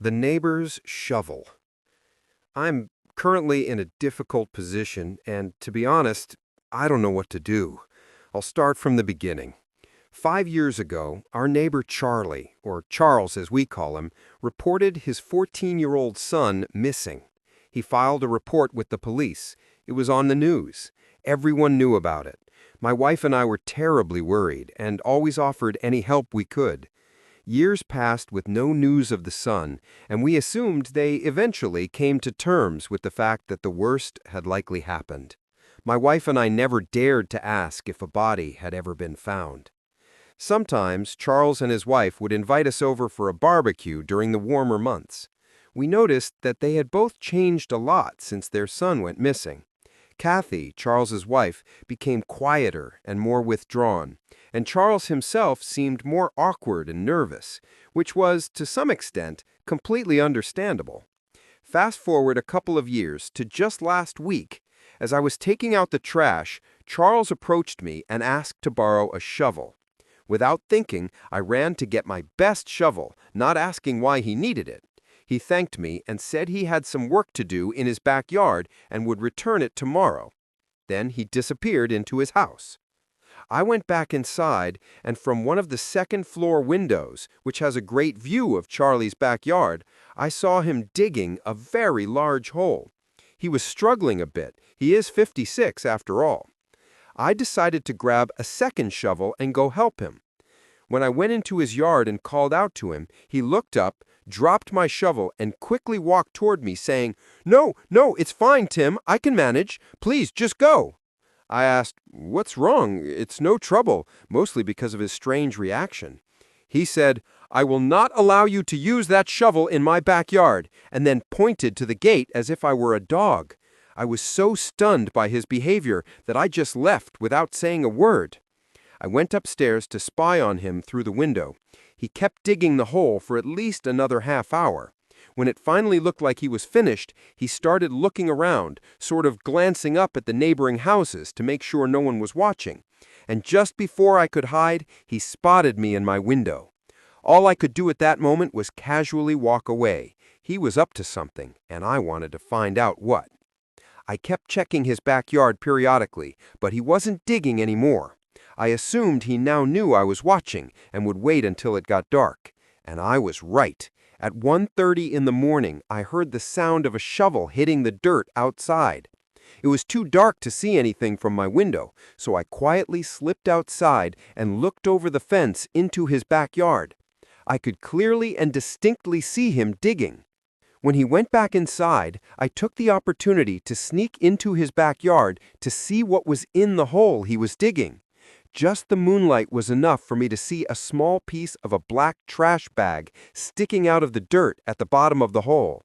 The neighbor's shovel. I'm currently in a difficult position, and to be honest, I don't know what to do. I'll start from the beginning. 5 years ago, our neighbor Charlie, or Charles as we call him, reported his 14-year-old son missing. He filed a report with the police. It was on the news. Everyone knew about it. My wife and I were terribly worried and always offered any help we could. Years passed with no news of the son, and we assumed they eventually came to terms with the fact that the worst had likely happened. My wife and I never dared to ask if a body had ever been found. Sometimes Charles and his wife would invite us over for a barbecue during the warmer months. We noticed that they had both changed a lot since their son went missing. Kathy, Charles's wife, became quieter and more withdrawn, and Charles himself seemed more awkward and nervous, which was, to some extent, completely understandable. Fast forward a couple of years to just last week. As I was taking out the trash, Charles approached me and asked to borrow a shovel. Without thinking, I ran to get my best shovel, not asking why he needed it. He thanked me and said he had some work to do in his backyard and would return it tomorrow. Then he disappeared into his house. I went back inside, and from one of the second-floor windows, which has a great view of Charlie's backyard, I saw him digging a very large hole. He was struggling a bit. He is 56 after all. I decided to grab a second shovel and go help him. When I went into his yard and called out to him, he looked up, dropped my shovel, and quickly walked toward me, saying, "No, no, it's fine, Tim. I can manage. Please, just go." I asked, "What's wrong? It's no trouble," mostly because of his strange reaction. He said, "I will not allow you to use that shovel in my backyard," and then pointed to the gate as if I were a dog. I was so stunned by his behavior that I just left without saying a word. I went upstairs to spy on him through the window. He kept digging the hole for at least another half hour. When it finally looked like he was finished, he started looking around, sort of glancing up at the neighboring houses to make sure no one was watching. And just before I could hide, he spotted me in my window. All I could do at that moment was casually walk away. He was up to something, and I wanted to find out what. I kept checking his backyard periodically, but he wasn't digging anymore. I assumed he now knew I was watching and would wait until it got dark. And I was right. At 1:30 in the morning, I heard the sound of a shovel hitting the dirt outside. It was too dark to see anything from my window, so I quietly slipped outside and looked over the fence into his backyard. I could clearly and distinctly see him digging. When he went back inside, I took the opportunity to sneak into his backyard to see what was in the hole he was digging. Just the moonlight was enough for me to see a small piece of a black trash bag sticking out of the dirt at the bottom of the hole.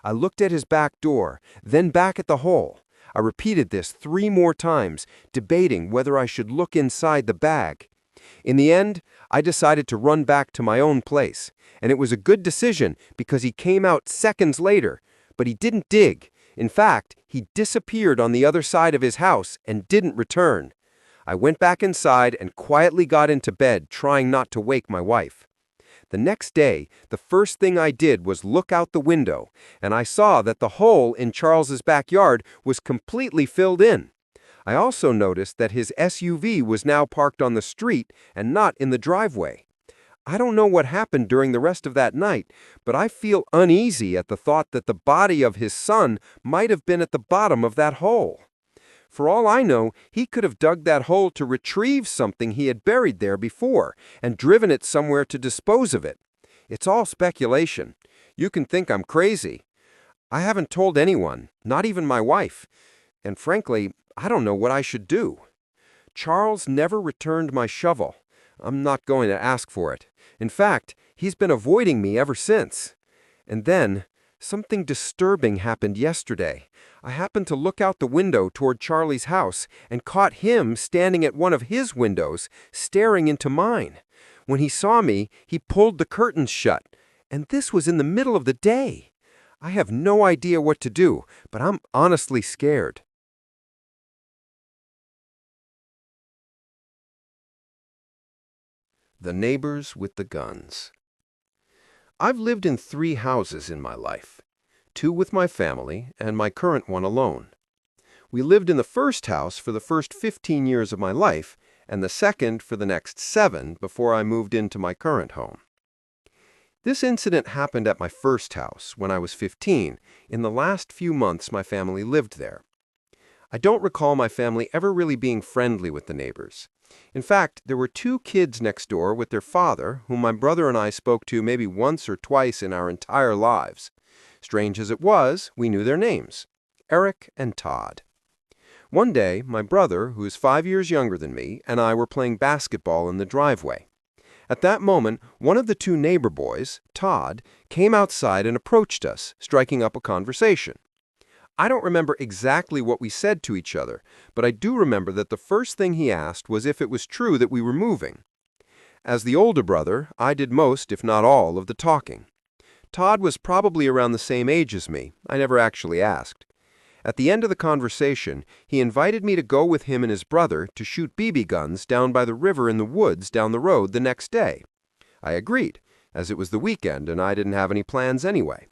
I looked at his back door, then back at the hole. I repeated this 3 more times, debating whether I should look inside the bag. In the end, I decided to run back to my own place, and it was a good decision because he came out seconds later, but he didn't dig. In fact, he disappeared on the other side of his house and didn't return. I went back inside and quietly got into bed, trying not to wake my wife. The next day, the first thing I did was look out the window, and I saw that the hole in Charles's backyard was completely filled in. I also noticed that his SUV was now parked on the street and not in the driveway. I don't know what happened during the rest of that night, but I feel uneasy at the thought that the body of his son might have been at the bottom of that hole. For all I know, he could have dug that hole to retrieve something he had buried there before and driven it somewhere to dispose of it. It's all speculation. You can think I'm crazy. I haven't told anyone, not even my wife. And frankly, I don't know what I should do. Charles never returned my shovel. I'm not going to ask for it. In fact, he's been avoiding me ever since. And then, something disturbing happened yesterday. I happened to look out the window toward Charlie's house and caught him standing at one of his windows, staring into mine. When he saw me, he pulled the curtains shut, and this was in the middle of the day. I have no idea what to do, but I'm honestly scared. The neighbors with the guns. I've lived in 3 houses in my life, 2 with my family and my current one alone. We lived in the first house for the first 15 years of my life and the second for the next 7 before I moved into my current home. This incident happened at my first house when I was 15, in the last few months my family lived there. I don't recall my family ever really being friendly with the neighbors. In fact, there were 2 kids next door with their father, whom my brother and I spoke to maybe once or twice in our entire lives. Strange as it was, we knew their names, Eric and Todd. One day, my brother, who is 5 years younger than me, and I were playing basketball in the driveway. At that moment, one of the 2 neighbor boys, Todd, came outside and approached us, striking up a conversation. I don't remember exactly what we said to each other, but I do remember that the first thing he asked was if it was true that we were moving. As the older brother, I did most, if not all, of the talking. Todd was probably around the same age as me. I never actually asked. At the end of the conversation, he invited me to go with him and his brother to shoot BB guns down by the river in the woods down the road the next day. I agreed, as it was the weekend and I didn't have any plans anyway.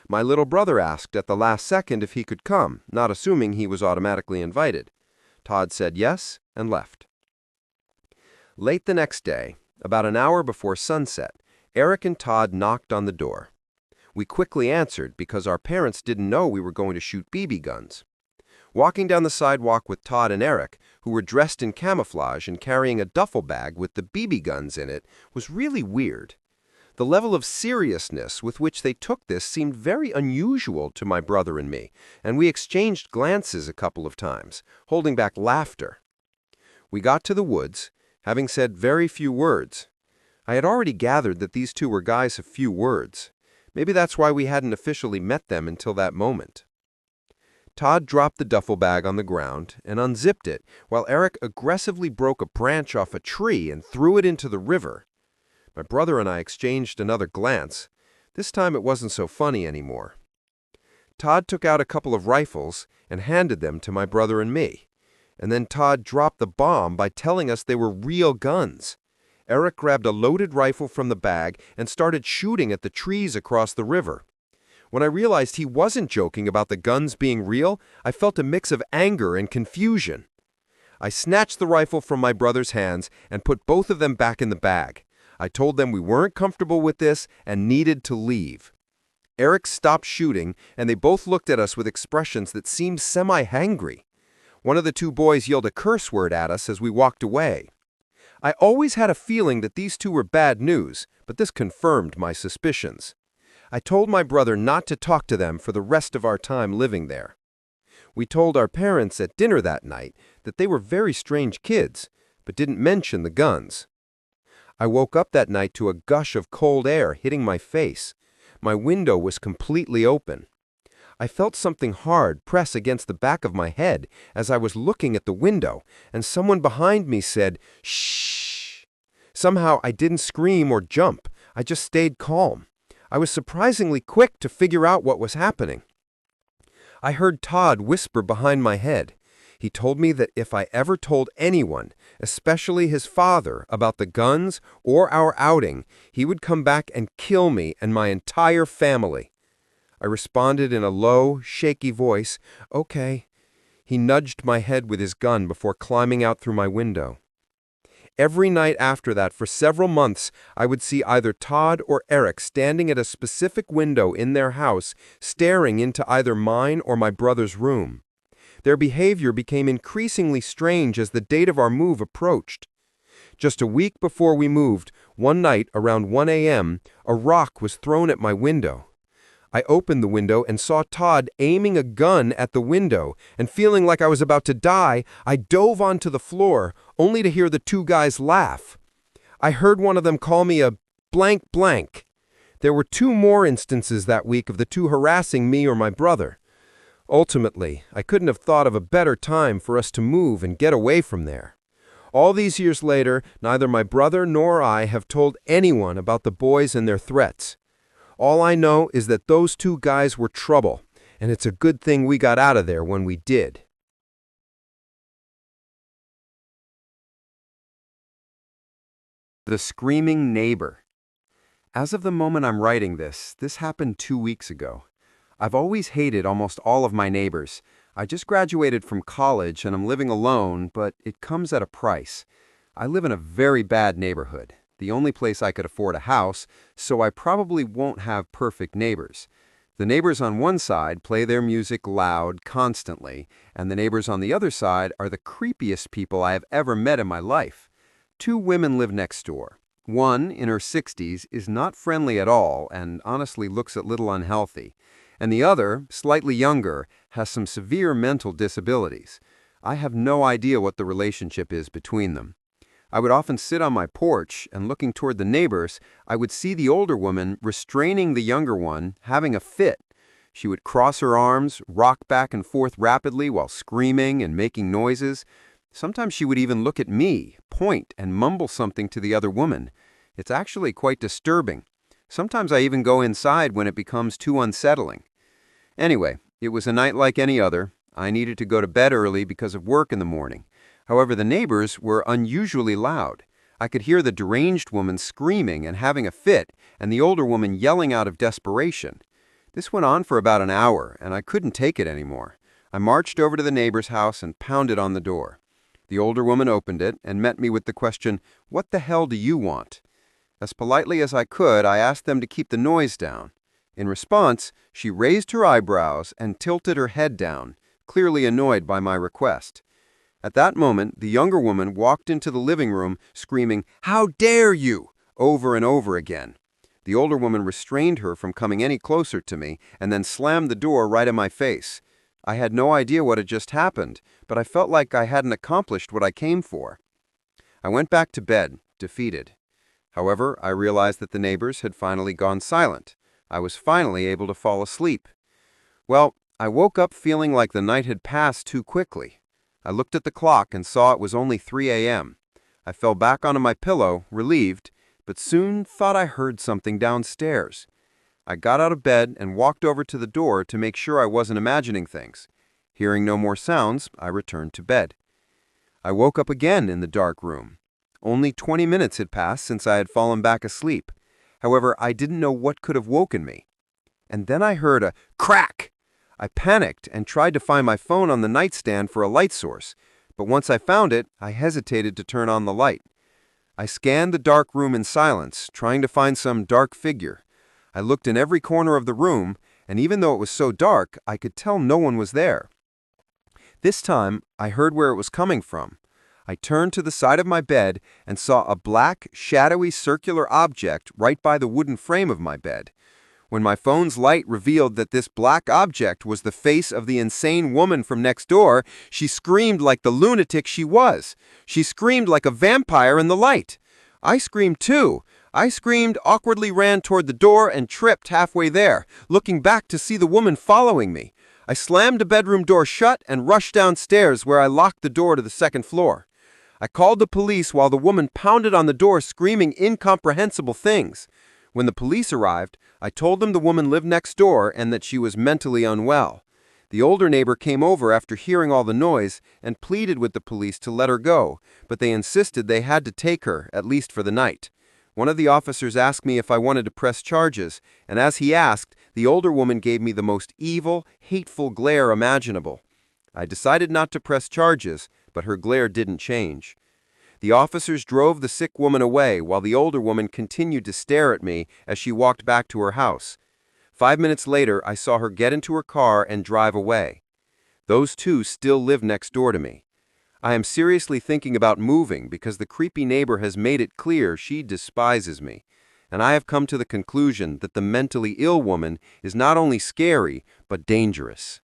My little brother asked at the last second if he could come, not assuming he was automatically invited. Todd said yes and left. Late the next day, about an hour before sunset, Eric and Todd knocked on the door. We quickly answered because our parents didn't know we were going to shoot BB guns. Walking down the sidewalk with Todd and Eric, who were dressed in camouflage and carrying a duffel bag with the BB guns in it, was really weird. The level of seriousness with which they took this seemed very unusual to my brother and me, and we exchanged glances a couple of times, holding back laughter. We got to the woods, having said very few words. I had already gathered that these 2 were guys of few words. Maybe that's why we hadn't officially met them until that moment. Todd dropped the duffel bag on the ground and unzipped it, while Eric aggressively broke a branch off a tree and threw it into the river. My brother and I exchanged another glance. This time it wasn't so funny anymore. Todd took out a couple of rifles and handed them to my brother and me. And then Todd dropped the bomb by telling us they were real guns. Eric grabbed a loaded rifle from the bag and started shooting at the trees across the river. When I realized he wasn't joking about the guns being real, I felt a mix of anger and confusion. I snatched the rifle from my brother's hands and put both of them back in the bag. I told them we weren't comfortable with this and needed to leave. Eric stopped shooting, and they both looked at us with expressions that seemed semi-hangry. One of the 2 boys yelled a curse word at us as we walked away. I always had a feeling that these 2 were bad news, but this confirmed my suspicions. I told my brother not to talk to them for the rest of our time living there. We told our parents at dinner that night that they were very strange kids, but didn't mention the guns. I woke up that night to a gush of cold air hitting my face. My window was completely open. I felt something hard press against the back of my head as I was looking at the window, and someone behind me said, "Shh." Somehow I didn't scream or jump. I just stayed calm. I was surprisingly quick to figure out what was happening. I heard Todd whisper behind my head. He told me that if I ever told anyone, especially his father, about the guns or our outing, he would come back and kill me and my entire family. I responded in a low, shaky voice, "Okay." He nudged my head with his gun before climbing out through my window. Every night after that, for several months, I would see either Todd or Eric standing at a specific window in their house, staring into either mine or my brother's room. Their behavior became increasingly strange as the date of our move approached. Just a week before we moved, one night around 1 a.m., a rock was thrown at my window. I opened the window and saw Todd aiming a gun at the window, and feeling like I was about to die, I dove onto the floor, only to hear the 2 guys laugh. I heard one of them call me a blank blank. There were 2 more instances that week of the 2 harassing me or my brother. Ultimately, I couldn't have thought of a better time for us to move and get away from there. All these years later, neither my brother nor I have told anyone about the boys and their threats. All I know is that those 2 guys were trouble, and it's a good thing we got out of there when we did. The screaming neighbor. As of the moment I'm writing this happened 2 weeks ago. I've always hated almost all of my neighbors. I just graduated from college and I'm living alone, but it comes at a price. I live in a very bad neighborhood, the only place I could afford a house, so I probably won't have perfect neighbors. The neighbors on one side play their music loud constantly, and the neighbors on the other side are the creepiest people I have ever met in my life. Two women live next door. One, in her 60s, is not friendly at all and honestly looks a little unhealthy. And the other, slightly younger, has some severe mental disabilities. I have no idea what the relationship is between them. I would often sit on my porch and looking toward the neighbors, I would see the older woman restraining the younger one, having a fit. She would cross her arms, rock back and forth rapidly while screaming and making noises. Sometimes she would even look at me, point, and mumble something to the other woman. It's actually quite disturbing. Sometimes I even go inside when it becomes too unsettling. Anyway, it was a night like any other. I needed to go to bed early because of work in the morning. However, the neighbors were unusually loud. I could hear the deranged woman screaming and having a fit, and the older woman yelling out of desperation. This went on for about an hour, and I couldn't take it anymore. I marched over to the neighbor's house and pounded on the door. The older woman opened it and met me with the question, "What the hell do you want?" As politely as I could, I asked them to keep the noise down. In response, she raised her eyebrows and tilted her head down, clearly annoyed by my request. At that moment, the younger woman walked into the living room, screaming, "How dare you!" over and over again. The older woman restrained her from coming any closer to me and then slammed the door right in my face. I had no idea what had just happened, but I felt like I hadn't accomplished what I came for. I went back to bed, defeated. However, I realized that the neighbors had finally gone silent. I was finally able to fall asleep. Well, I woke up feeling like the night had passed too quickly. I looked at the clock and saw it was only 3 a.m. I fell back onto my pillow, relieved, but soon thought I heard something downstairs. I got out of bed and walked over to the door to make sure I wasn't imagining things. Hearing no more sounds, I returned to bed. I woke up again in the dark room. Only 20 minutes had passed since I had fallen back asleep. However, I didn't know what could have woken me. And then I heard a crack. I panicked and tried to find my phone on the nightstand for a light source, but once I found it, I hesitated to turn on the light. I scanned the dark room in silence, trying to find some dark figure. I looked in every corner of the room, and even though it was so dark, I could tell no one was there. This time, I heard where it was coming from. I turned to the side of my bed and saw a black, shadowy circular object right by the wooden frame of my bed. When my phone's light revealed that this black object was the face of the insane woman from next door, she screamed like the lunatic she was. She screamed like a vampire in the light. I screamed too. I screamed, awkwardly ran toward the door, and tripped halfway there, looking back to see the woman following me. I slammed the bedroom door shut and rushed downstairs, where I locked the door to the second floor. I called the police while the woman pounded on the door screaming incomprehensible things. When the police arrived, I told them the woman lived next door and that she was mentally unwell. The older neighbor came over after hearing all the noise and pleaded with the police to let her go, but they insisted they had to take her, at least for the night. One of the officers asked me if I wanted to press charges, and as he asked, the older woman gave me the most evil, hateful glare imaginable. I decided not to press charges, but her glare didn't change. The officers drove the sick woman away while the older woman continued to stare at me as she walked back to her house. 5 minutes later, I saw her get into her car and drive away. Those two still live next door to me. I am seriously thinking about moving because the creepy neighbor has made it clear she despises me. And I have come to the conclusion that the mentally ill woman is not only scary, but dangerous.